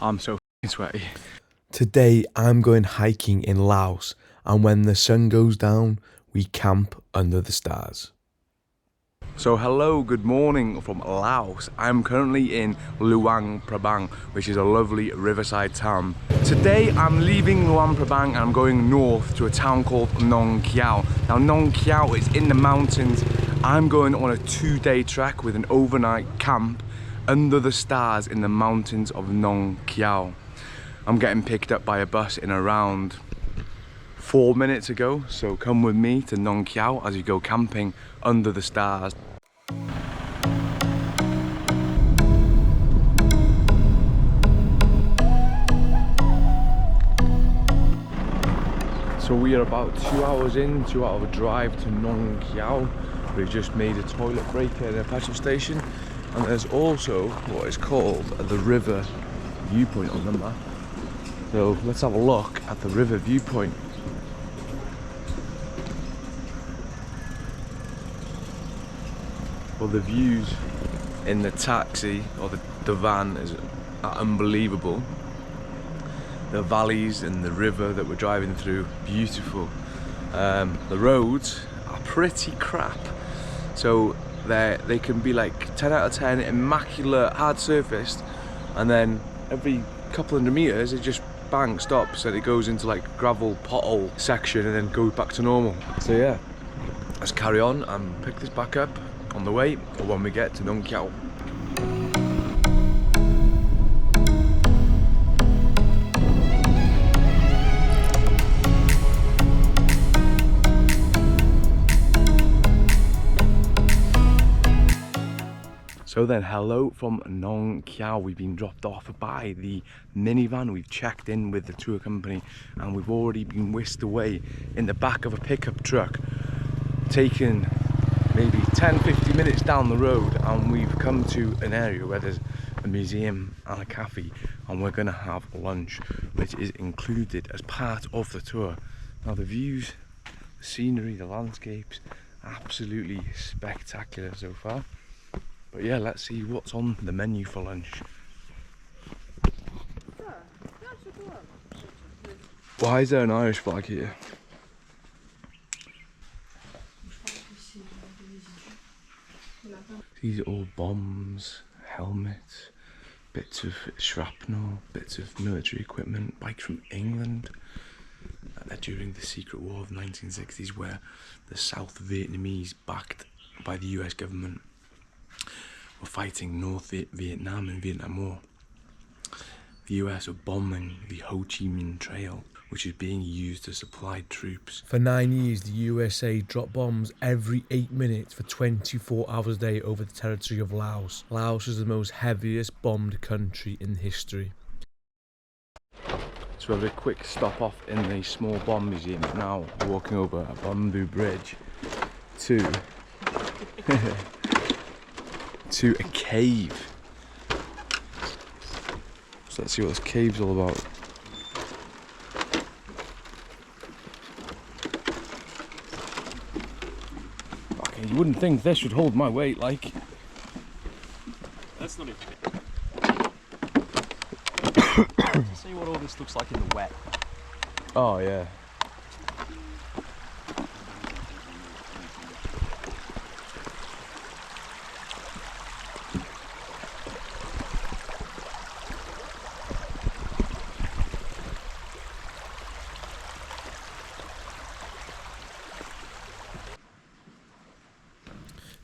I'm so f***ing sweaty. Today I'm going hiking in Laos, and when the sun goes down, we camp under the stars. So hello, good morning from Laos. I'm currently in Luang Prabang, which is a lovely riverside town. Today I'm leaving Luang Prabang and I'm going north to a town called Nong Khiaw. Now Nong Khiaw is in the mountains. I'm going on a 2-day trek with an overnight camp under the stars in the mountains of Nong Khiaw. I'm getting picked up by a bus in around 4 minutes ago, so come with me to Nong Khiaw as we go camping under the stars. So we are about 2 hours into our drive to Nong Khiaw. We just made a toilet break at a petrol station, and there's also what is called the river viewpoint on the map. So let's have a look at the river viewpoint. Well, the views in the taxi or the van are unbelievable. The valleys and the river that we're driving through, beautiful. The roads are pretty crap, so they can be like 10 out of 10, immaculate, hard surfaced, and then every couple hundred meters it just bang stops and it goes into like gravel pothole section and then goes back to normal. So yeah, let's carry on and pick this back up on the way or when we get to Nong Khiaw. So then, hello from Nong Khiaw. We've been dropped off by the minivan. We've checked in with the tour company and we've already been whisked away in the back of a pickup truck, taken maybe 10-15 minutes down the road, and we've come to an area where there's a museum and a cafe, and we're gonna have lunch, which is included as part of the tour. Now the views, the scenery, the landscapes, absolutely spectacular so far. But yeah, let's see what's on the menu for lunch. Why is there an Irish flag here? These are all bombs, helmets, bits of shrapnel, bits of military equipment, bikes from England. During the secret war of the 1960s, where the South Vietnamese, backed by the US government, were fighting North Vietnam and Vietnam War. The US were bombing the Ho Chi Minh Trail, which is being used to supply troops. For 9 years, the USA dropped bombs every 8 minutes for 24 hours a day over the territory of Laos. Laos is the most heaviest bombed country in history. So we have a quick stop off in the small bomb museum. Now we're walking over a bamboo bridge to to a cave. So let's see what this cave's all about. Okay, you wouldn't think this would hold my weight, like. That's not it. See what all this looks like in the wet. Oh yeah.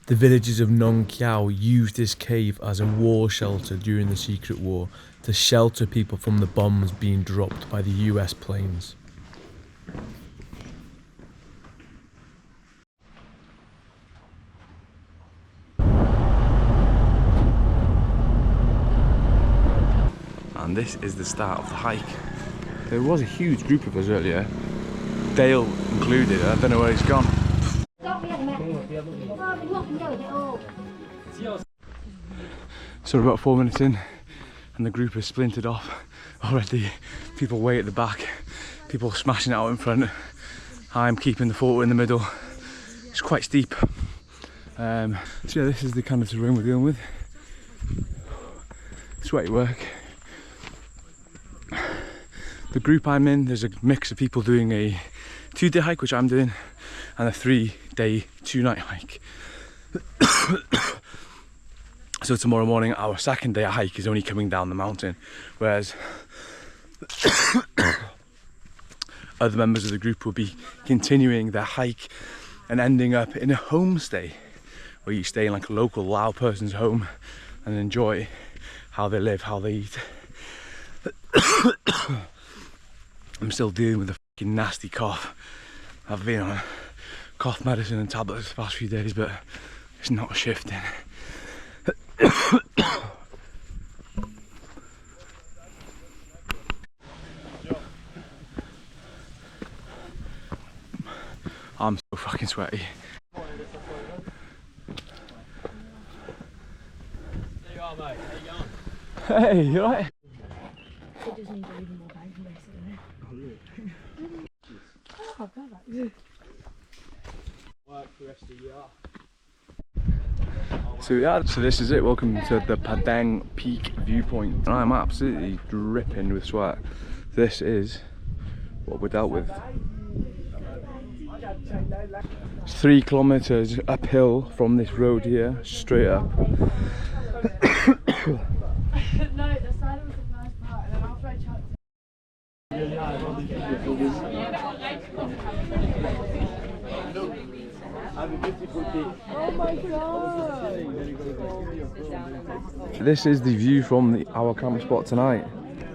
The villagers of Nong Khiaw used this cave as a war shelter during the Secret War to shelter people from the bombs being dropped by the US planes. And this is the start of the hike. There was a huge group of us earlier, Dale included. I don't know where he's gone. So we're about 4 minutes in and the group has splintered off already. People way at the back, people smashing it out in front. I'm keeping the photo in the middle. It's quite steep. So yeah, this is the kind of terrain we're dealing with. Sweaty work. the group I'm in, there's a mix of people doing a 2-day hike, which I'm doing, and a 3-day 2-night hike. So tomorrow morning, our 2nd day hike is only coming down the mountain, whereas other members of the group will be continuing their hike and ending up in a homestay, where you stay in like a local Lao person's home and enjoy how they live, how they eat. I'm still dealing with a fucking nasty cough. I've been on cough medicine and tablets the past few days, but it's not shifting. I'm so fucking sweaty. There you are, mate. How you going? Hey, you alright? It does need even more bang from this, doesn't it? Oh, perfect. Work for the rest of the year. So yeah, so this is it. Welcome to the Phadeng Peak Viewpoint. And I'm absolutely dripping with sweat. This is what we're dealt with. It's 3 kilometers uphill from this road here, straight up. No, the side was the first part, and then after I chucked Oh my god! This is the view from our camp spot tonight.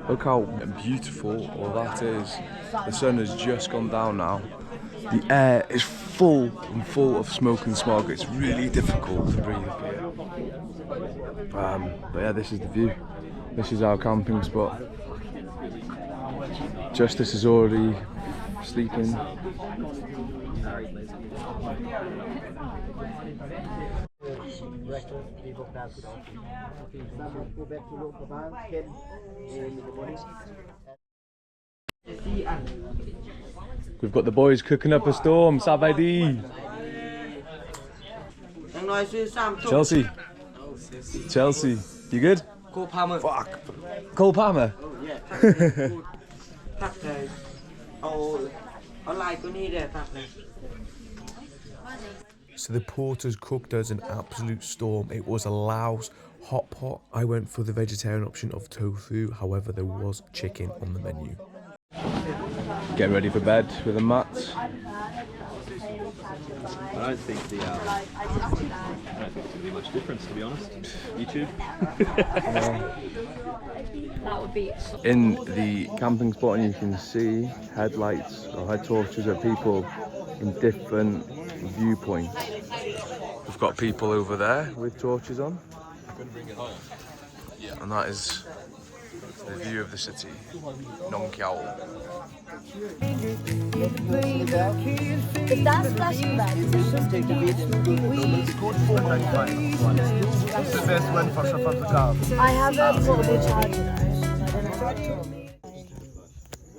Look how beautiful all that is. The sun has just gone down now. The air is full of smoke and smog. It's really difficult to breathe up here. But yeah, this is the view. This is our camping spot. Justice is already sleeping. We've got the boys cooking up a storm. Savadi. Chelsea. Chelsea. You good? Cole Palmer. Fuck. Cole Palmer. Oh, yeah. Tắt rồi. Online có ní để tắt này. So the porters cooked us an absolute storm. It was a Laos hot pot. I went for the vegetarian option of tofu. However, there was chicken on the menu. Getting ready for bed with the mats. I don't think it's going to be much difference, to be honest. YouTube. That would be In the camping spot, and you can see headlights or head torches of people in different viewpoints. We've got people over there with torches on. And that is the view of the city, Nong Khiaw. If that's flashback, It's the best one for shop of the car. I have a portable charger though.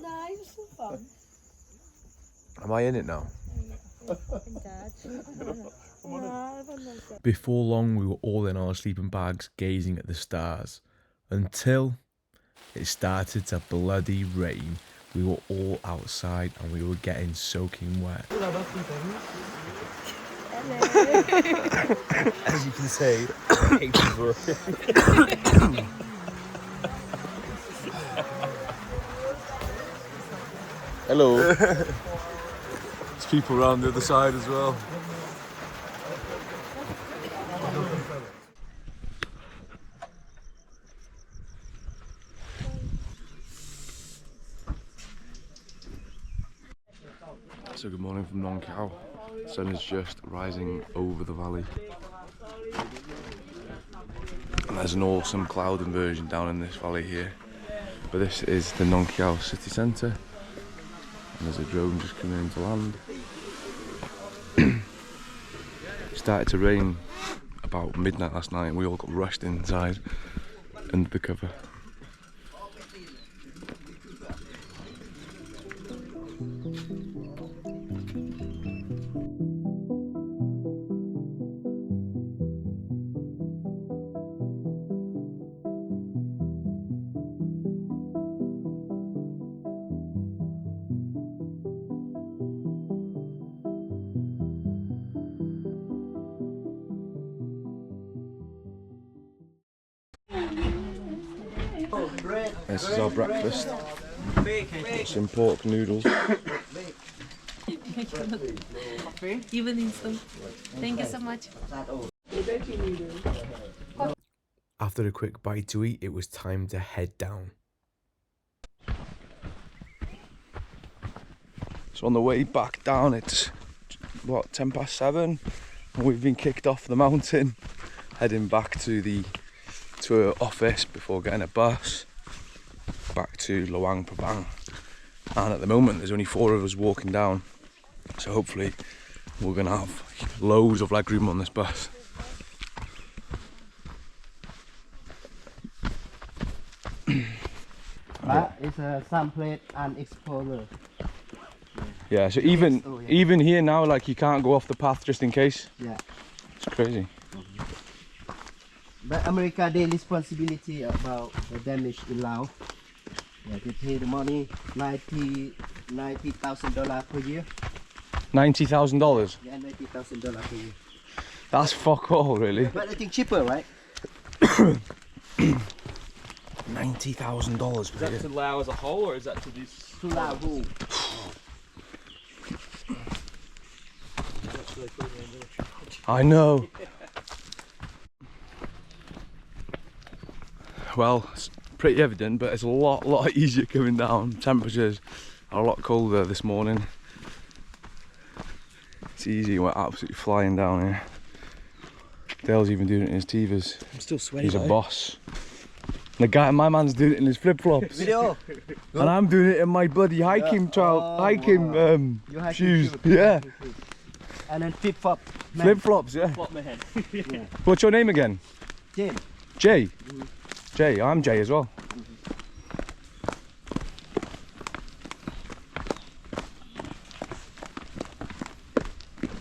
Nice, fun. Am I in it now? Before long, we were all in our sleeping bags, gazing at the stars, until it started to bloody rain. We were all outside and we were getting soaking wet. As you can see, Hello. There's people around the other side as well. So good morning from Nong Khiaw. The sun is just rising over the valley. And there's an awesome cloud inversion down in this valley here. But this is the Nong Khiaw city centre. And there's a drone just coming into land. It started to rain about midnight last night and we all got rushed inside under the cover. This is our breakfast. Some pork noodles. Evening soon. Thank you so much. After a quick bite to eat, it was time to head down. So on the way back down, it's what, 7:10, and we've been kicked off the mountain, heading back to the tour office before getting a bus back to Luang Prabang. And at the moment there's only 4 of us walking down, so hopefully we're gonna have loads of leg room on this bus. That is a some plate and explorer. Yeah, so even here now, like, you can't go off the path just in case. Yeah. It's crazy. But America, they responsibility about the damage in Laos. Yeah, they pay the money, $90,000 per year. $90,000. Yeah, $90,000 per year. That's fuck all, really. But I think cheaper, right? $90,000 Is that to Laos as a whole, or is that to this? To Laos. I know. Well, it's pretty evident, but it's a lot easier coming down. Temperatures are a lot colder this morning. It's easy, we're absolutely flying down here. Dale's even doing it in his Tivas. I'm still sweating. He's a boss. My man's doing it in his flip-flops. Video. And I'm doing it in my bloody hiking Your shoes. Yeah. And then flip-flop. Flip-flops, yeah. Flop man. Yeah. What's your name again? Jane. Jay? Jay, I'm Jay as well.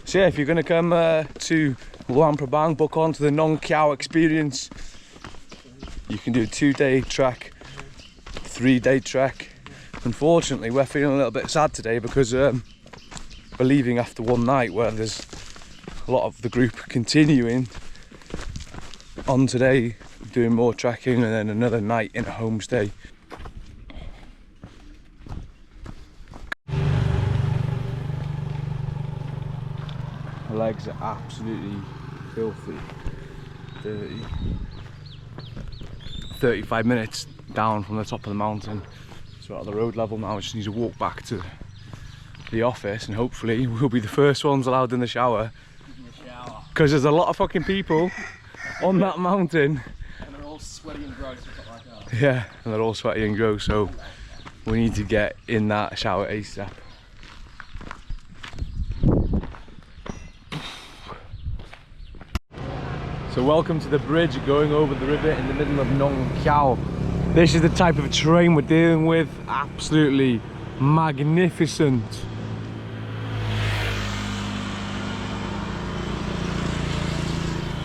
So yeah, if you're going to come to Luang Prabang, book on to the Nong Khiaw experience. You can do a 2-day trek, 3-day trek. Unfortunately, we're feeling a little bit sad today because we're leaving after one night, where there's a lot of the group continuing on today, doing more trekking, and then another night in a homestay. My legs are absolutely filthy, dirty. 35 minutes down from the top of the mountain, so at the road level now. I just need to walk back to the office, and hopefully we'll be the first ones allowed in the shower, because there's a lot of fucking people on that mountain, And they're all sweaty and gross. Like us. yeah, and they're all sweaty and gross, so we need to get in that shower ASAP. So welcome to the bridge going over the river in the middle of Nong Khiaw. This is the type of terrain we're dealing with. Absolutely magnificent.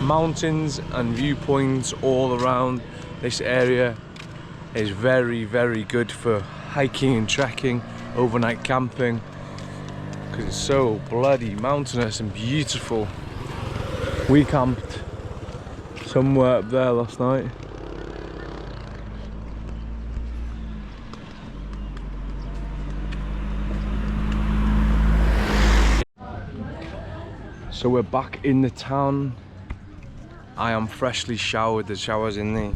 Mountains and viewpoints all around. This area is very good for hiking and trekking, overnight camping, because it's so bloody mountainous and beautiful. We camped somewhere up there last night. So we're back in the town. I am freshly showered. The shower's in the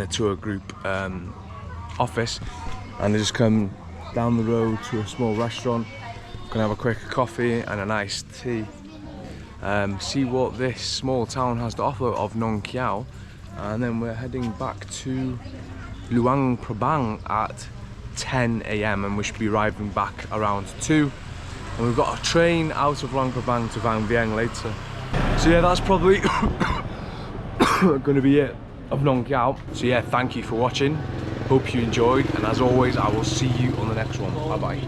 tour group office, and I just come down the road to a small restaurant. Gonna have a quick coffee and a nice tea. See what this small town has to offer of Nong Khiaw, and then we're heading back to Luang Prabang at 10 AM, and we should be arriving back around 2. And we've got a train out of Luang Prabang to Phadeng Viewpoint later. So yeah, that's probably going to be it of Nong Khiaw. So yeah, thank you for watching. Hope you enjoyed, and as always, I will see you on the next one. Bye bye.